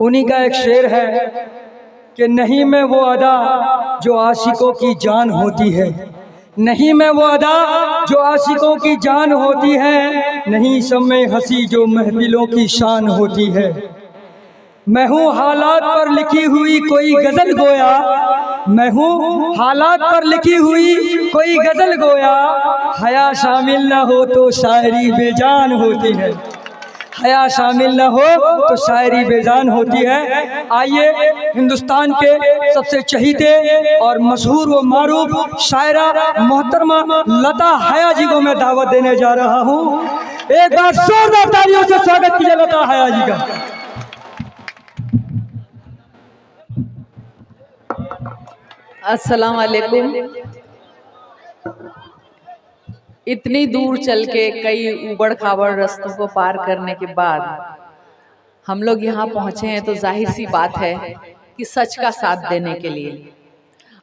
उन्हीं का एक शेर है कि नहीं मैं वो अदा जो आशिकों की जान होती है, नहीं मैं वो अदा जो आशिकों की जान होती है, नहीं शम्मे हंसी जो महफिलों की शान होती है। मैं हूँ हालात पर लिखी हुई कोई गजल गोया, मैं हूँ हालात पर लिखी हुई कोई गजल गोया, हया शामिल न हो तो शायरी बेजान होती है, हया शामिल न हो तो शायरी बेजान होती है। आइए हिंदुस्तान के सबसे चहीते और मशहूर व मारूफ शायरा मोहतरमा लता हया जी को मैं दावत देने जा रहा हूँ। एक बार जोरदार तालियों से स्वागत कीजिए लता हया जी का। अस्सलाम वालेकुम। इतनी दूर चल के कई उबड़ खाबड़ रास्तों को पार करने के बाद हम लोग यहाँ पहुँचे हैं तो जाहिर सी बात है कि सच का साथ देने के लिए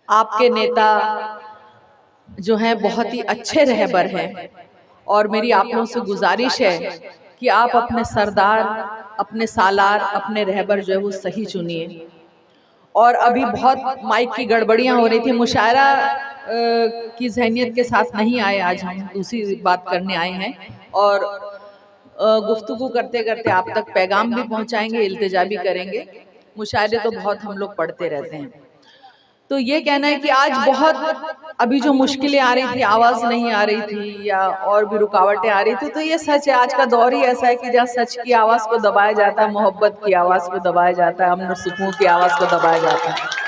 आपके नेता जो हैं बहुत ही अच्छे रहबर हैं और मेरी आप लोगों से गुजारिश है कि आप अपने सरदार, अपने सालार, अपने रहबर जो है वो सही चुनिए। और अभी बहुत माइक की गड़बड़ियां हो रही थी, मुशायरा की जहनियत के साथ नहीं आए, आज हम दूसरी बात करने आए हैं और गुफ्तगू करते करते आप तक पैगाम भी पहुंचाएंगे, इल्तिजा भी करेंगे। मुशायरे तो बहुत हम लोग पढ़ते रहते हैं। तो ये कहना है कि आज बहुत अभी जो मुश्किलें आ रही थी, आवाज़ नहीं आ रही थी या और भी रुकावटें आ रही थी, तो ये सच है। आज का दौर ही ऐसा है कि जहाँ सच की आवाज़ को दबाया जाता है, मोहब्बत की आवाज़ को दबाया जाता है, अमन सुकून की आवाज़ को दबाया जाता है।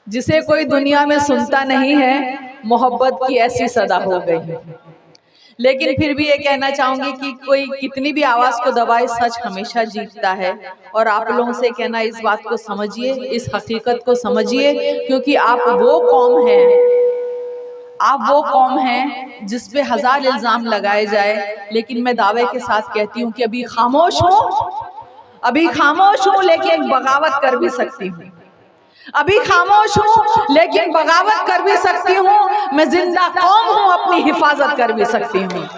जिसे कोई दुनिया में सुनता नहीं है, मोहब्बत की ऐसी सदा हो गई है। लेकिन फिर भी ये कहना चाहूंगी कि कोई कितनी भी आवाज को दबाए, सच हमेशा जीतता है। और आप लोगों से कहना, इस बात को समझिए, इस हकीकत को समझिए, क्योंकि आप वो कौम हैं, आप वो कौम हैं जिस पे हजार इल्जाम लगाए जाए, लेकिन मैं दावे के साथ कहती हूँ कि अभी खामोश हूँ, अभी खामोश हूँ, लेकिन बगावत कर भी सकती हूँ। अभी खामोश हूँ लेकिन बगावत कर भी सकती हूँ। मैं जिंदा कौम हूँ, अपनी हिफाजत कर भी सकती हूँ।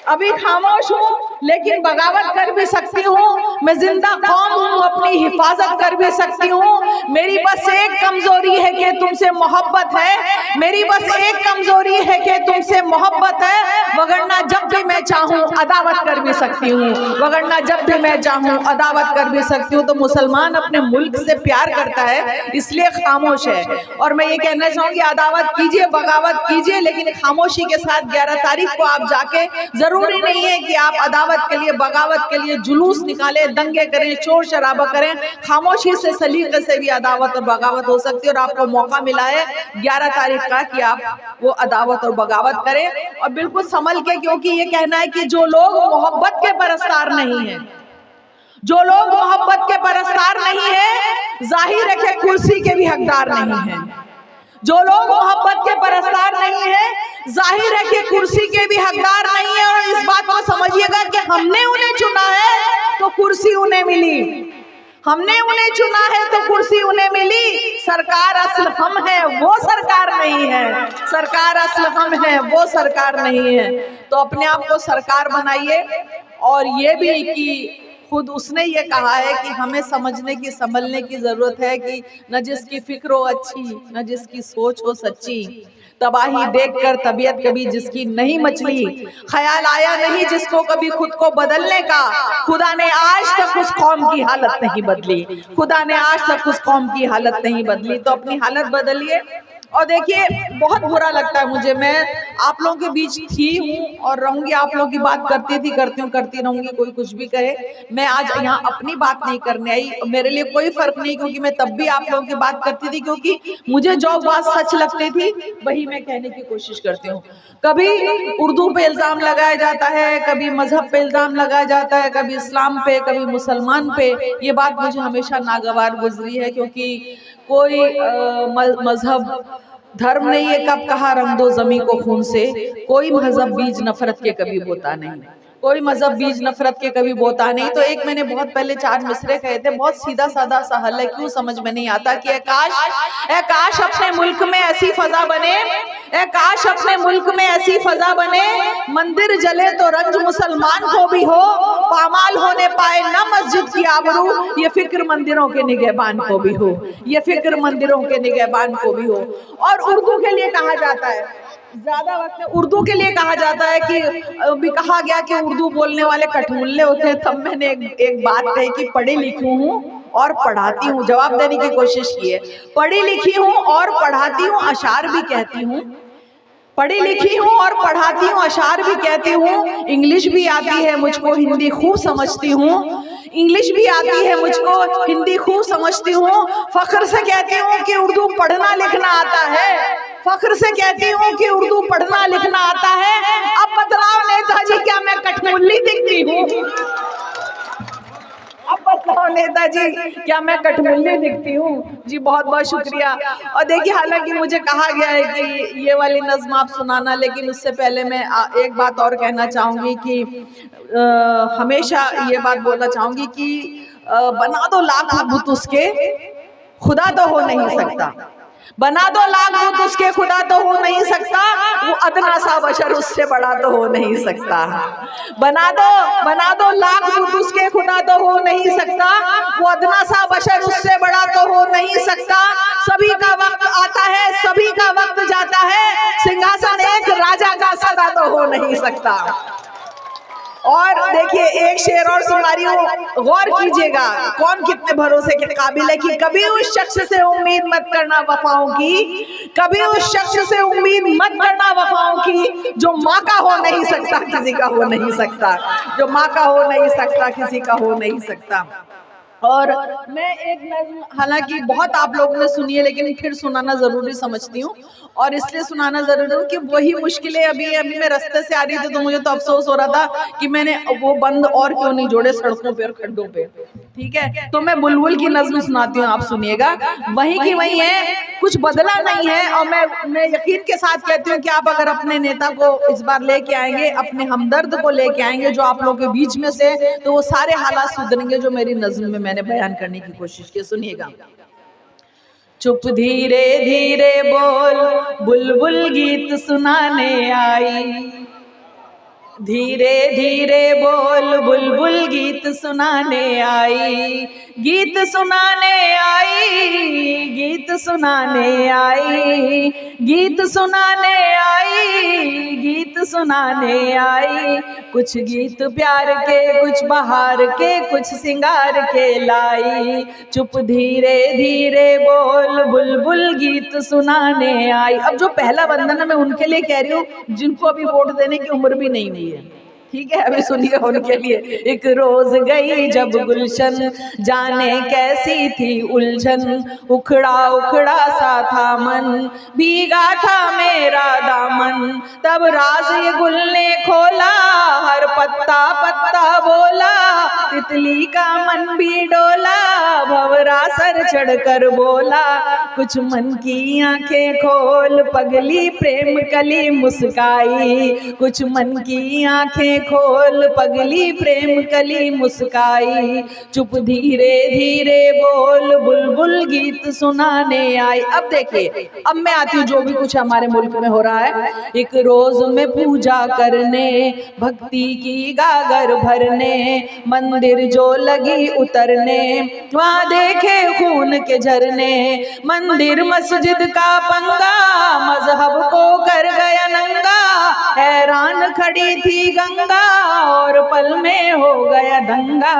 अभी खामोश हूँ लेकिन बगावत कर भी सकती हूँ। मैं जिंदा कौम हूँ, अपनी हिफाजत कर भी सकती हूँ। मेरी बस एक कमजोरी है कि तुमसे मोहब्बत है, मेरी बस एक कमजोरी है कि तुमसे मोहब्बत है, वगरना जब भी मैं चाहूँ अदावत कर भी सकती हूँ, वगरना जब भी मैं चाहूँ अदावत कर भी सकती हूँ। तो मुसलमान अपने मुल्क से प्यार करता है, इसलिए खामोश है। और मैं ये कहना चाहूँगी, अदावत कीजिए, बगावत कीजिए, लेकिन खामोशी के साथ 11 तारीख को आप जाके, जरूरी नहीं है कि आप अदावत के लिए, बगावत के लिए जुलूस निकालें, दंगे करें, शोर शराबा करें। खामोशी से, सलीके से भी अदावत और बगावत हो सकती है। और आपको मौका मिला है 11 तारीख का कि आप वो अदावत और बगावत करें, और बिल्कुल संभल के, क्योंकि ये कहना है कि जो लोग मोहब्बत के परस्तार नहीं है, जो लोग मोहब्बत के परस्तार नहीं है, जाहिर है कि कुर्सी के भी हकदार नहीं है। जो लोग मोहब्बत के परस्तार नहीं है, जाहिर है कि कुर्सी के भी हकदार नहीं है। और इस बात को समझिएगा कि हमने उन्हें चुना है तो कुर्सी उन्हें मिली, हमने उन्हें चुना है तो कुर्सी उन्हें मिली। सरकार असल हम है, वो सरकार नहीं है, सरकार असल हम है, वो सरकार नहीं है। तो अपने आप को सरकार बनाइए। और ये भी कि खुद उसने ये कहा है कि हमें समझने की, संभलने की जरूरत है कि न जिसकी फिक्र हो अच्छी, न जिसकी सोच हो सच्ची, तबाही देखकर तबीयत कभी जिसकी नहीं मचली, ख्याल आया नहीं जिसको कभी खुद को बदलने का, खुदा ने आज तक उस कौम की हालत नहीं बदली, खुदा ने आज तक उस कौम की हालत नहीं बदली। तो अपनी हालत बदलिए। और देखिए, बहुत बुरा लगता है मुझे, मैं आप लोगों के बीच थी हूँ और रहूंगी, आप लोगों की बात करती थी, करती हूँ, करती रहूंगी, कोई कुछ भी कहे। मैं आज यहाँ अपनी बात नहीं करने आई, मेरे लिए कोई फर्क नहीं, क्योंकि मैं तब भी आप लोगों की बात करती थी, क्योंकि मुझे जो बात सच लगती थी वही मैं कहने की कोशिश करती हूँ। कभी उर्दू पे इल्जाम लगाया जाता है, कभी मजहब पे इल्जाम लगाया जाता है, कभी इस्लाम पे, कभी मुसलमान पे। ये बात मुझे हमेशा नागवार गुजरी है, क्योंकि कोई मजहब धर्म नहीं है, कब कहा रंग दो जमी को खून से, कोई मजहब बीज नफरत के कभी बोता नहीं। कोई मजहब बीज नफरत के कभी बोता नहीं। तो एक मैंने बहुत पहले 4 मिसरे कहे थे, बहुत सीधा साधा सा हल है, क्यों समझ में नहीं आता कि काश अपने मुल्क में ऐसी फजा बने, काश अपने मुल्क में ऐसी फजा बने, मंदिर जले तो रंज मुसलमान को भी हो, पामाल होने पाए ना मस्जिद की आबरू, ये फिक्र मंदिरों के निगहबान को भी हो, ये फिक्र मंदिरों के निगहबान को भी हो। और उर्दू के लिए कहा जाता है, ज्यादा वक्त उर्दू के लिए कहा जाता है कि भी कहा गया कि उर्दू बोलने वाले कठमुल्ले होते हैं। तब मैंने एक बात कही कि पढ़ी लिखी हूँ और पढ़ाती हूँ, जवाब देने की कोशिश की है। पढ़ी लिखी हूँ और पढ़ाती हूँ, अशार भी कहती हूँ, पढ़ी लिखी हूँ और पढ़ाती हूँ, अशार भी कहती हूँ, इंग्लिश भी आती है मुझको, हिंदी खूब समझती हूँ, इंग्लिश भी आती है मुझको, हिंदी खूब समझती हूँ। फख्र से कहती हूँ कि उर्दू पढ़ना लिखना आता है, फख्र से कहती हूँ कि उर्दू पढ़ना लिखना आता है। अब बतलाओ नेताजी, क्या मैं कठमुल्ली दिखती हूँ? अब बताओ नेताजी, क्या मैं कठमुल्ली दिखती हूँ? जी बहुत बहुत शुक्रिया। और देखिए, हालांकि मुझे कहा गया है कि ये वाली नज्म आप सुनाना, लेकिन उससे पहले मैं एक बात और कहना चाहूँगी कि हमेशा ये बात बोलना चाहूँगी कि बना दो लाख बुत उसके, खुदा तो हो नहीं सकता। बना दो लाख बुत उसके, खुदा तो हो नहीं सकता। वो अदना सा बशर उससे बड़ा तो हो नहीं सकता। बना दो लाख बुत उसके, खुदा तो हो नहीं सकता। वो अदना सा बशर उससे बड़ा तो हो नहीं सकता। सभी का वक्त आता है, सभी का वक्त जाता है। सिंहासन एक, राजा का सदा तो हो नहीं सकता। और देखिए, एक शेर और सुना रही हूँ, गौर कीजिएगा कौन कितने भरोसे के काबिल है कि कभी उस शख्स से उम्मीद मत करना वफाओं की, कभी उस शख्स से उम्मीद मत करना वफाओं की, जो माँ का हो नहीं सकता किसी का हो नहीं सकता, जो माँ का हो नहीं सकता किसी का हो नहीं सकता। और मैं एक नज़्म, हालांकि बहुत आप लोगों ने सुनी है, लेकिन फिर सुनाना ज़रूरी समझती हूँ। और इसलिए सुनाना ज़रूरी है कि वही मुश्किलें अभी मैं रास्ते से आ रही थी, तो मुझे तो अफसोस हो रहा था कि मैंने वो बंद और क्यों नहीं जोड़े सड़कों पे और खड्डों पे। ठीक है, तो मैं बुलबुल की नज़्म सुनाती हूँ, आप सुनिएगा। वही की वही है, कुछ बदला नहीं है। और मैं यकीन के साथ कहती हूँ कि आप अगर अपने नेता को इस बार लेके आएंगे, अपने हमदर्द को लेके आएंगे जो आप लोगों के बीच में से, तो वो सारे हालात सुधरेंगे जो मेरी नज़्म में मैंने बयान करने की कोशिश की। सुनिएगा। चुप धीरे धीरे बोल, बुलबुल गीत सुनाने आई, धीरे धीरे बोल, बुलबुल गीत सुनाने आई, गीत सुनाने आई, गीत सुनाने आई, गीत सुनाने आई, गीत सुनाने आई। कुछ गीत प्यार के, कुछ बहार के, कुछ सिंगार के लाई। चुप धीरे धीरे बोल, बुलबुल गीत सुनाने आई। अब जो पहला वंदना मैं उनके लिए कह रही हूँ जिनको अभी वोट देने की उम्र भी नहीं हुई है। ठीक है, अभी सुनिए उनके लिए। एक रोज गई जब गुलशन, जाने कैसी थी उलझन, उखड़ा उखड़ा सा था मन, भीगा था मेरा दामन। तब राज ये गुल ने खोला, हर पत्ता पत्ता बोला, तितली का मन भी डोला, भंवरा सर चढ़कर बोला, कुछ मन की आंखें खोल, पगली प्रेम कली मुस्काई, कुछ मन की आंखें खोल, पगली प्रेम कली मुस्काई। चुप धीरे धीरे बोल, बुलबुल गीत सुनाने आई। अब देखिए, अब मैं आती हूँ जो भी कुछ हमारे मुल्क में हो रहा है। एक रोज में पूजा करने, भक्ति की गागर भरने, मंदिर जो लगी उतरने, वहाँ देखे खून के झरने, मंदिर मस्जिद का पंगा, मजहब को कर गया नंगा, हैरान खड़ी थी गंगा और पल में हो गया दंगा।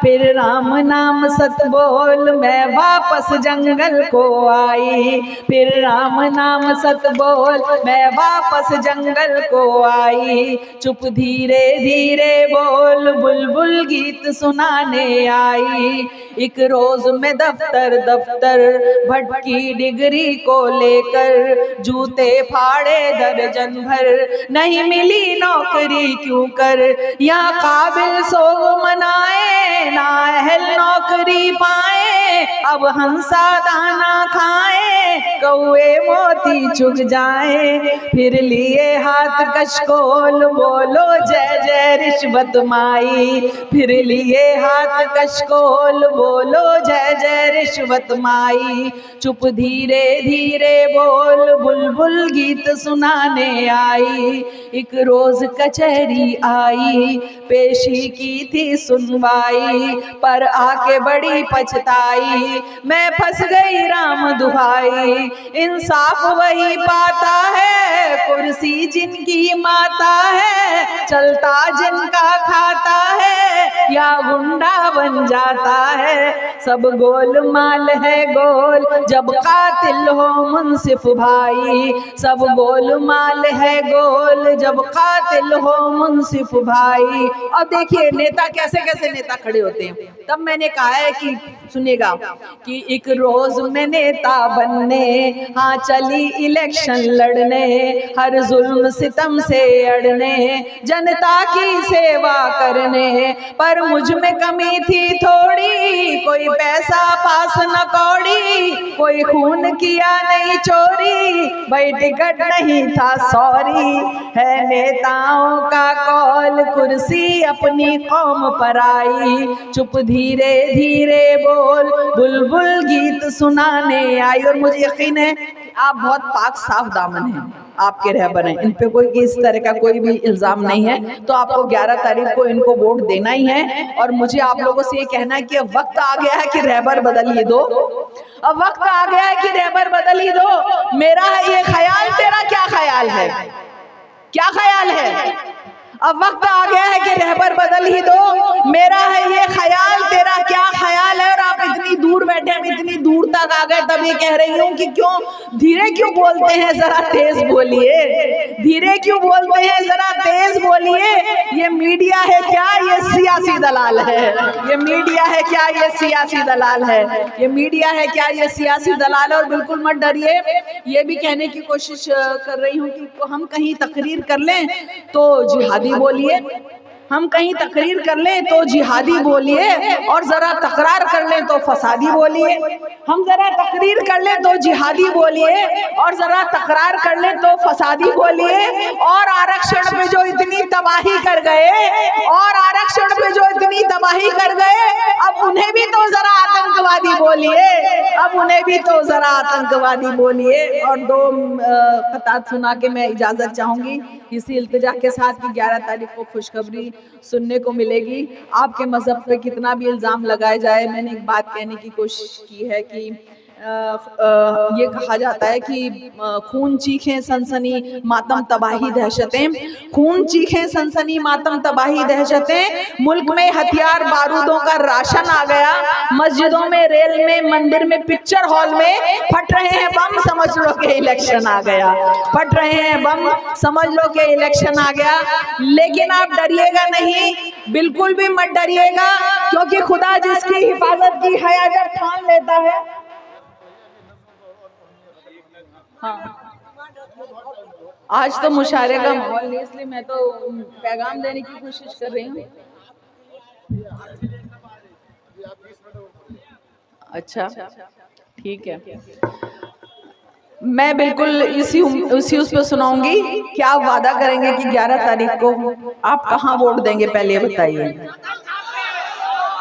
फिर राम नाम सत बोल, मैं वापस जंगल को आई, फिर राम नाम सत बोल, मैं वापस जंगल को आई। चुप धीरे धीरे बोल, बुलबुल गीत सुनाने आई। एक रोज में दफ्तर दफ्तर भटकी डिग्री को लेकर, जूते फाड़े दर्जन भर, नहीं मिली नौकरी क्यों कर, यहाँ काबिल सोग मनाए, नाअहल नौकरी पाए, अब हंसा दाना खाए, कौए मोती चुग जाए, फिर लिए हाथ कशकोल बोलो जय जय रिश्वत माई, फिर लिए हाथ कशकोल बोलो जय जय रिश्वत माई। चुप धीरे धीरे बोल बुलबुल गीत सुनाने आई, एक रोज कचहरी आई पेशी की थी सुनवाई, पर आके बड़ी पछताई मैं फंस गई राम दुहाई। इंसाफ वही पाता है कुर्सी जिनकी माता है, चलता जिनका खाता है या गुंडा बन जाता है। सब गोलमाल है गोल जब कातिल हो मुंसिफ भाई, सब गोलमाल है गोल जब कातिल हो मुंसिफ भाई। अब देखिए नेता कैसे कैसे नेता खड़े होते हैं। तब मैंने कहा है कि सुनिएगा कि एक रोज में नेता बनने हाँ चली इलेक्शन लड़ने, हर जुल्म सितम से अड़ने जनता की सेवा करने, पर मुझ में कमी थी थोड़ी कोई पैसा पास न कौड़ी, कोई खून किया नहीं चोरी भाई टिकट नहीं था सॉरी। है नेताओं का कौल कुर्सी अपनी कौम पर आई, चुप धीरे धीरे बोल बुलबुल गीत सुनाने आई। और मुझे यकीन है कि आप बहुत पाक साफ दामन हैं, आपके रहबर हैं, इन पे कोई इस तरह का कोई भी इल्जाम नहीं है। तो आपको 11 तारीख को इनको वोट देना ही है। और मुझे आप लोगों से ये कहना है कि अब वक्त आ गया है कि रहबर बदल ही दो, अब वक्त आ गया है कि रहबर बदल ही दो। मेरा है ये ख्याल, तेरा क्या ख्याल है, क्या ख्याल है? अब वक्त आ गया है कि रहबर बदल ही दो। मेरा है ये ख्याल, तेरा क्या ख्याल है? और आप इतनी दूर बैठे, हम इतनी दूर तक आ गए, तब ये कह रही हूँ कि क्यों धीरे क्यों बोलते हैं, जरा तेज बोलिए, धीरे क्यों बोलते हैं, जरा तेज बोलिए। ये मीडिया है क्या, ये सियासी दलाल है? ये मीडिया है क्या, ये सियासी दलाल है? ये मीडिया है क्या, ये सियासी दलाल है? और बिल्कुल मत डरिए, ये भी कहने की कोशिश कर रही हूँ कि हम कहीं तकरीर कर लें तो जिहादी बोलिए, हम कहीं तकरीर कर लें तो जिहादी बोलिए, और जरा तकरार कर लें तो फसादी बोलिए। हम जरा तकरीर कर लें तो जिहादी बोलिए, और जरा तकरार कर लें तो फसादी बोलिए। और आरक्षण पे जो इतनी तबाही कर गए, और आरक्षण पे जो इतनी तबाही कर गए, अब उन्हें भी तो जरा आतंकवादी बोलिए, अब उन्हें भी तो जरा आतंकवादी बोलिए। और 2 खतात सुना के मैं इजाजत चाहूंगी, इसी इल्तिजा के साथ कि 11 तारीख को खुशखबरी सुनने को मिलेगी। आपके मजहब पे कितना भी इल्जाम लगाया जाए, मैंने एक बात कहने की कोशिश की है कि ये कहा जाता है कि खून चीखें सनसनी मातम तबाही दहशतें, खून चीखें सनसनी मातम तबाही दहशतें। मुल्क में हथियार बारूदों का राशन आ गया, मस्जिदों में, रेल में, मंदिर में, पिक्चर हॉल में फट रहे हैं बम, समझ लो कि इलेक्शन आ गया, फट रहे हैं बम, समझ लो कि इलेक्शन आ गया। लेकिन आप डरिएगा नहीं, बिल्कुल भी मत डरिएगा, क्योंकि खुदा जिसकी हिफाजत की हया जब ठान लेता है। हाँ, आज तो मुशायरे का माहौल नहीं, इसलिए मैं तो पैगाम देने की कोशिश कर रही हूँ। अच्छा, ठीक है, मैं बिल्कुल इसी उस पर सुनाऊंगी। क्या आप वादा करेंगे कि 11 तारीख को आप कहाँ वोट देंगे, पहले बताइए।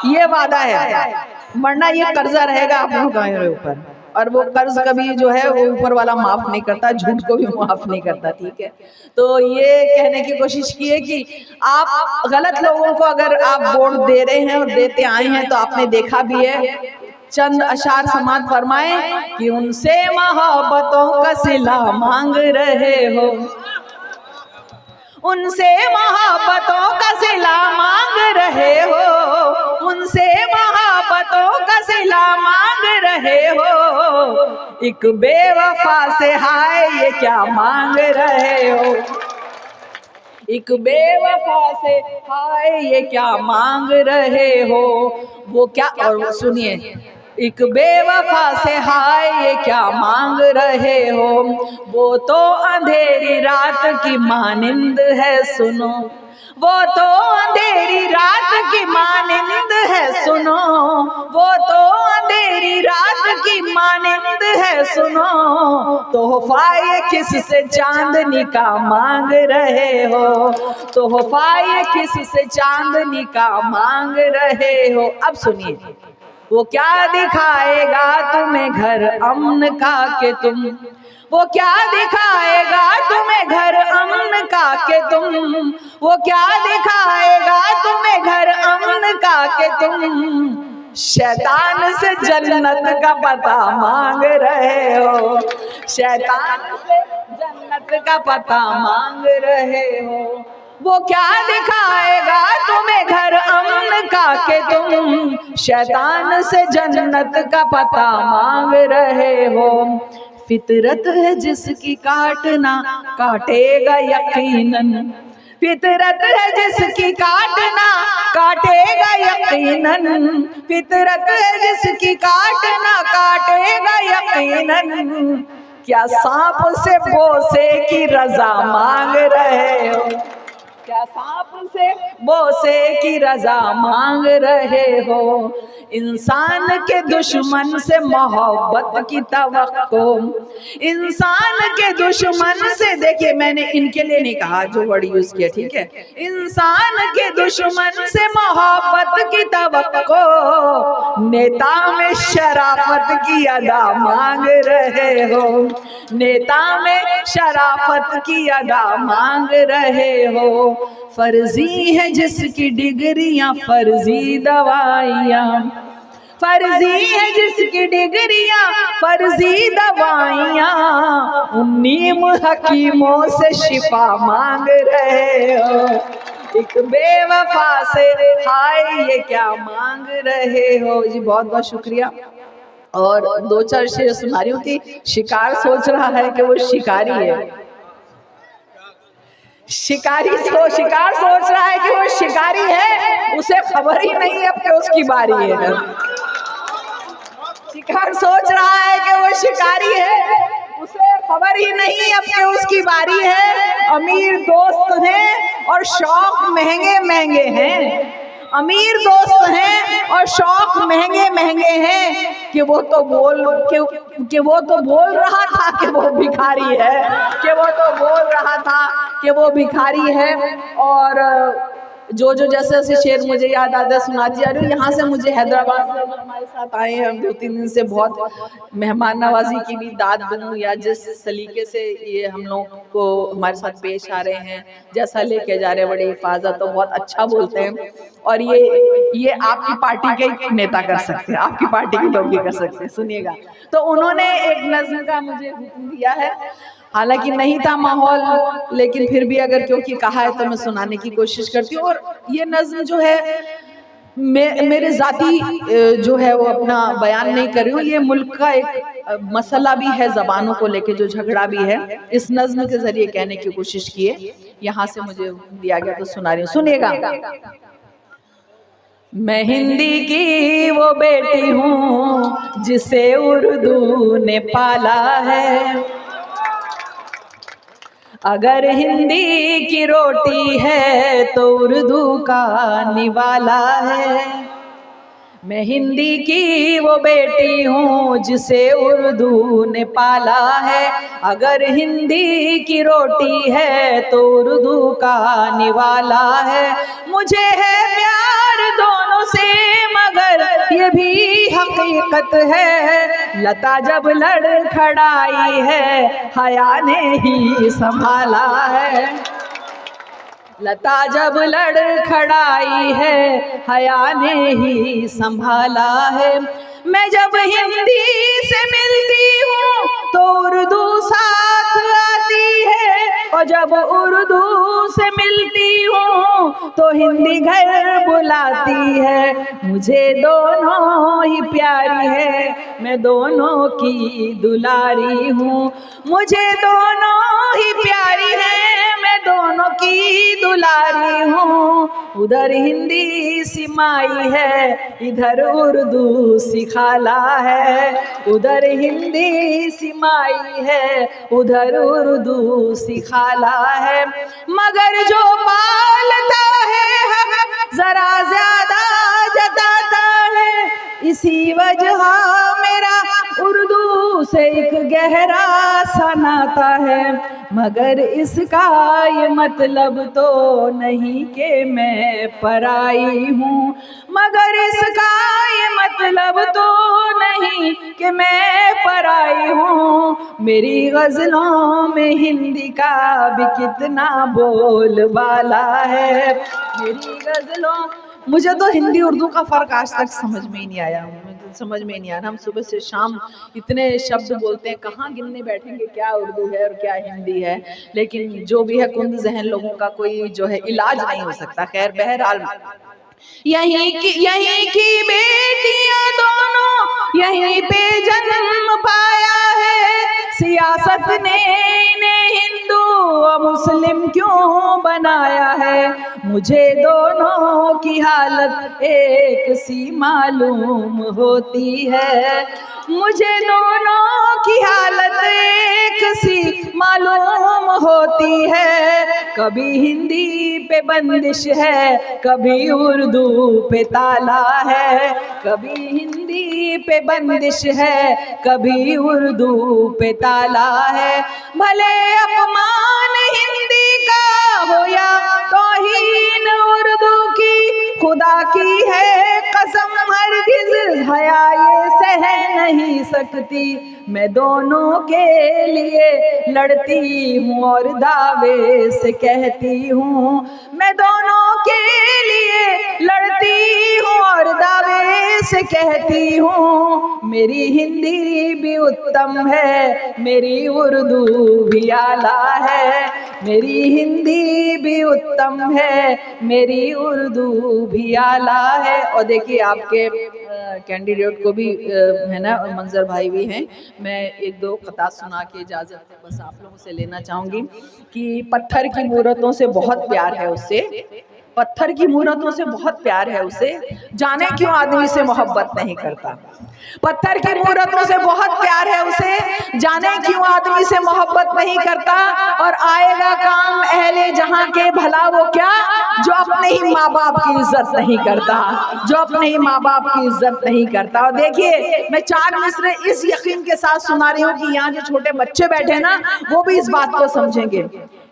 ये वादा है, वरना ये कर्जा रहेगा आप लोगों के ऊपर, और वो कर्ज कभी जो है वो ऊपर वाला माफ नहीं करता, झूठ को भी माफ नहीं करता, ठीक है। तो ये कहने की कोशिश की है कि आप गलत लोगों को अगर आप वोट दे रहे हैं और देते आए हैं, तो आपने देखा भी है, चंद अशार समात फरमाए कि उनसे मोहब्बतों का सिला मांग रहे हो, उनसे मोहब्बतों का सिला मांग रहे हो, उनसे मोहब्बतों का सिला मांग रहे हो, एक बेवफा से हाय ये क्या मांग रहे हो, एक बेवफा से हाय ये क्या मांग रहे हो। वो क्या, और सुनिए, एक बेवफा से हाय ये क्या मांग रहे हो, वो तो अंधेरी रात की मानिंद है सुनो, वो तो अंधेरी रात की मानिंद है सुनो, वो तो अंधेरी रात की मानिंद है सुनो, तोहफा ये किससे चांदनी का मांग रहे हो, तोहफा ये किससे चांदनी का मांग रहे हो। अब सुनिए, वो क्या दिखाएगा तुम्हें घर अमन का के तुम, वो क्या दिखाएगा तुम्हें घर अमन का के तुम, वो क्या दिखाएगा तुम्हें घर अमन का के तुम, शैतान से जन्नत का पता मांग रहे हो, शैतान से जन्नत का पता मांग रहे हो। वो क्या दिखाएगा तुम्हें घर अमन का के तुम, शैतान से जन्नत का पता मांग रहे हो। फितरत है जिसकी काटना काटेगा यकीनन, फितरत है जिसकी काटना काटेगा यकीनन, फितरत है जिसकी काटना काटेगा यकीनन। क्या सांप से बोसे की रजा मांग रहे हो, क्या सांप से बोसे की रजा मांग रहे हो। इंसान के दुश्मन से मोहब्बत की तवक्को, इंसान के दुश्मन से, देखिए मैंने इनके लिए नहीं कहा जो वर्ड यूज किया, ठीक है, इंसान के दुश्मन से मोहब्बत की तवक्को, नेता में शराफत की अदा मांग रहे हो, नेता में शराफत की अदा मांग रहे हो। फर्जी है जिसकी डिग्रियां फर्जी दवाइयां, फर्जी है जिसकी डिग्रियां फर्जी दवाइयां, उन्नीम हकीमों से शिफा मांग रहे हो, एक बेवफा से हाय ये क्या मांग रहे हो। जी बहुत बहुत शुक्रिया। और दो चार शेर सुना रही हूँ कि शिकार सोच रहा है कि वो शिकारी है, शिकार सोच रहा है कि वो शिकारी है, उसे खबर ही नहीं अब कि उसकी बारी है। शिकार सोच रहा है कि वो शिकारी है, उसे खबर ही नहीं अब कि उसकी बारी है। अमीर दोस्त हैं और शौक महंगे महंगे हैं, अमीर दोस्त हैं और शौक महंगे महंगे हैं, कि वो तो बोल रहा था कि वो भिखारी है, कि वो तो बोल रहा था कि वो भिखारी है। और जो जैसे जैसे शेर मुझे याद आता है सुनाती जा रही हूँ। यहाँ से मुझे हैदराबाद से हमारे साथ आए हैं, हम 2-3 दिन से बहुत मेहमान नवाजी की भी दाद दूँ, या जिस सलीके से ये हम लोग को हमारे साथ पेश आ रहे हैं, जैसा लेके जा रहे हैं, बड़ी हिफाजत, तो बहुत अच्छा बोलते हैं। और ये आपकी पार्टी के नेता कर सकते हैं, आपकी पार्टी के लोग ये कर सकते हैं। सुनिएगा, तो उन्होंने एक नज़्म का मुझे हुक्म दिया है, हालांकि नहीं था माहौल, लेकिन फिर भी अगर क्योंकि कहा है तो मैं सुनाने की कोशिश करती हूँ। और ये नज़्म जो है मेरे ज़ाती जो है वो अपना बयान नहीं कर रही हूँ, ये मुल्क का एक मसला भी है, ज़बानों को लेके जो झगड़ा भी है, इस नज़्म के ज़रिए कहने की कोशिश की है। यहाँ से मुझे दिया गया तो सुना रही हूँ, सुनिएगा। मैं हिंदी की वो बेटी हूँ जिसे उर्दू ने पाला है, अगर हिंदी की रोटी है तो उर्दू का निवाला है। मैं हिंदी की वो बेटी हूँ जिसे उर्दू ने पाला है, अगर हिंदी की रोटी है तो उर्दू का निवाला है। मुझे है प्यार दोनों से मगर ये भी हकीकत है, लता जब लड़खड़ाई है हया ने ही संभाला है, लता जब लड़खड़ाई है हया ने ही संभाला है। मैं जब हिंदी से मिलती हूँ तो उर्दू साथ आती है, और जब उर्दू से मिलती हूँ तो हिंदी घर बुलाती है। मुझे दोनों ही प्यारी है, मैं दोनों की दुलारी हूँ, मुझे दोनों ही प्यारी है, मैं दोनों की दुलारी हूँ। उधर हिंदी सिमाई है, इधर उर्दू सिखाला है, उधर हिंदी सिमाई है, उधर उर्दू सिखाला है। मगर जो पालता है हक जरा ज्यादा जताता है, इसी वजह में मेरा उर्दू से एक गहरा सा नाता है, मगर इसका ये मतलब तो नहीं कि मैं पराई हूँ, मगर इसका ये मतलब तो नहीं कि मैं पराई हूँ। मेरी गज़लों में हिंदी का भी कितना बोलबाला है, मेरी गज़लों। मुझे तो हिंदी उर्दू का फ़र्क आज तक समझ में ही नहीं आया, समझ में नहीं आ रहा। हम सुबह से शाम इतने शब्द बोलते हैं, कहाँ गिनने बैठेंगे क्या उर्दू है और क्या हिंदी है। लेकिन जो भी है, कुंद ज़हन लोगों का कोई जो है इलाज नहीं हो सकता। खैर, बहरहाल यहीं की बेटियां दोनों यहीं पे जन्म पाया है, सियासत ने इन्हें हिंदू और मुस्लिम क्यों बनाया है। मुझे दोनों की हालत एक सी मालूम होती है, मुझे दोनों की हालत एक सी मालूम होती है। कभी हिंदी पे बंदिश है, कभी उर्दू पे ताला है, कभी हिंदी पे बंदिश है, कभी उर्दू पे ताला है। भले अपमान हिंदी का हो या तौहीन उर्दू की, खुदा की है कसम हरगिज़ हया ये सह नहीं सकती। मैं दोनों के लिए लड़ती हूँ और दावे से कहती हूँ, मैं दोनों के लिए लड़ती हूँ और दावे से कहती हूँ। मेरी हिंदी भी उत्तम है, मेरी उर्दू भी आला है, मेरी हिंदी भी उत्तम है, मेरी उर्दू भी आला है। और देखिए, आपके कैंडिडेट को भी है ना, मंजर भाई भी हैं, मैं एक दो क़ता सुना के इजाज़त बस आप लोगों से लेना चाहूँगी कि पत्थर की मूरतों से बहुत प्यार है उसे, पत्थर की मूरतों से बहुत प्यार है उसे, जाने क्यों आदमी से मोहब्बत नहीं करता। पत्थर की मूरतों से बहुत प्यार है उसे, जाने क्यों आदमी से मोहब्बत नहीं करता। और आएगा काम अहले जहां के भला वो क्या, जो अपने ही माँ बाप की इज्जत नहीं करता, जो अपने ही माँ बाप की इज्जत नहीं करता। और देखिए, मैं 4 मिसरे इस यकीन के साथ सुना रही हूँ कि यहाँ जो छोटे बच्चे बैठे ना, वो भी इस बात को समझेंगे।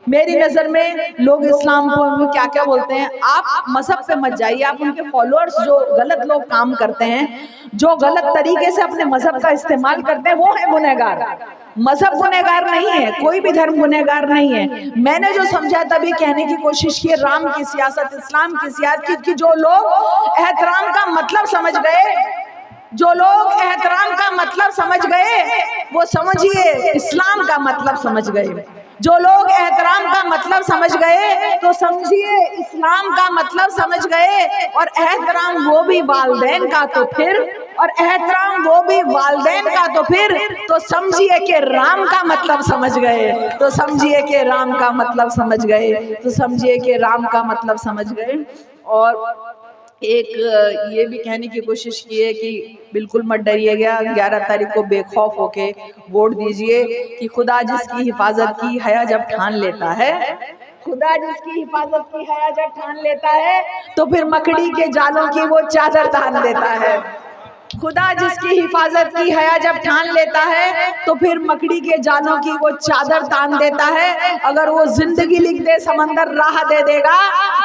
मेरी नज़र में लोग इस्लाम को क्या क्या बोलते हैं, आप मजहब पे मत जाइए, आप उनके फॉलोअर्स जो गलत लोग काम करते हैं, जो गलत तरीके से अपने मजहब का इस्तेमाल करते हैं, वो है गुनहगार। मजहब गुनहगार नहीं है, कोई भी धर्म गुनहगार नहीं है। मैंने जो समझा तभी कहने की कोशिश की, राम की सियासत, इस्लाम की सियासत की जो लोग एहतराम का मतलब समझ गए, जो लोग एहतराम का मतलब समझ गए, वो समझिए इस्लाम का मतलब समझ गए। जो लोग एहतराम का मतलब समझ गए तो समझिए इस्लाम का मतलब समझ गए। और एहतराम वो भी वालिदैन का तो फिर, और एहतराम वो भी वालिदैन का तो फिर, तो समझिए कि राम का मतलब समझ गए, तो समझिए कि राम का मतलब समझ गए, तो समझिए कि राम का मतलब समझ गए। और एक ये भी कहने की कोशिश की है कि बिल्कुल मत डरिएगा, 11 तारीख को बेखौफ होके वोट दीजिए कि खुदा जिसकी हिफाजत की हया जब ठान लेता है, खुदा जिसकी हिफाजत की हया जब ठान लेता है, तो फिर मकड़ी के जालों की वो चादर तान देता है। खुदा जिसकी हिफाजत की हया जब ठान लेता है, तो फिर मकड़ी के जालों की वो चादर तान देता है। अगर वो जिंदगी लिख दे समंदर राह दे देगा,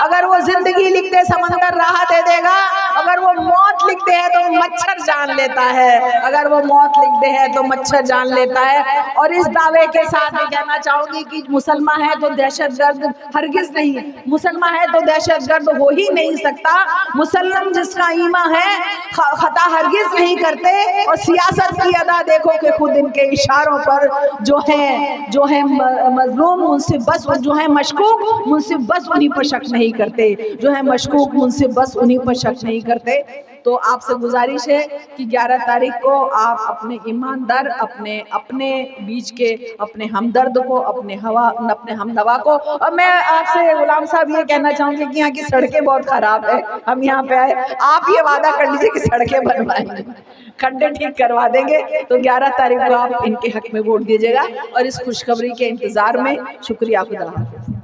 अगर वो जिंदगी लिख दे समंदर राह दे देगा, अगर वो मौत लिखते हैं तो मच्छर जान लेता है, अगर वो मौत लिखते हैं तो मच्छर जान लेता है। और इस दावे के साथ मैं कहना चाहूंगी कि मुसलमान है तो दहशतगर्द हरगिज नहीं, मुसलमान है तो दहशतगर्द हो ही नहीं सकता। मुसलमान जिसका ईमान है खता हरगिज नहीं करते। और सियासत की अदा देखो कि खुद इनके इशारों पर जो है मजलूम मुंसिफ बस, जो है मशकूक मुंसिफ बस उन्हीं पर शक नहीं करते, जो है मशकूक मुंसिफ बस उन्हीं पर शक नहीं करते। तो आपसे गुजारिश है कि 11 तारीख को आप अपने ईमानदार, अपने बीच के अपने हमदर्द को, अपने हमदवा को। और मैं आपसे गुलाम साहब ये कहना चाहूँगी कि यहाँ की सड़कें बहुत ख़राब है, हम यहाँ पे आए, आप ये वादा कर लीजिए कि सड़कें बनवाएंगे, खड्डे ठीक करवा देंगे। तो 11 तारीख को आप इनके हक में वोट दीजिएगा। और इस खुशखबरी के इंतज़ार में शुक्रिया, खुदा हाफ़िज़।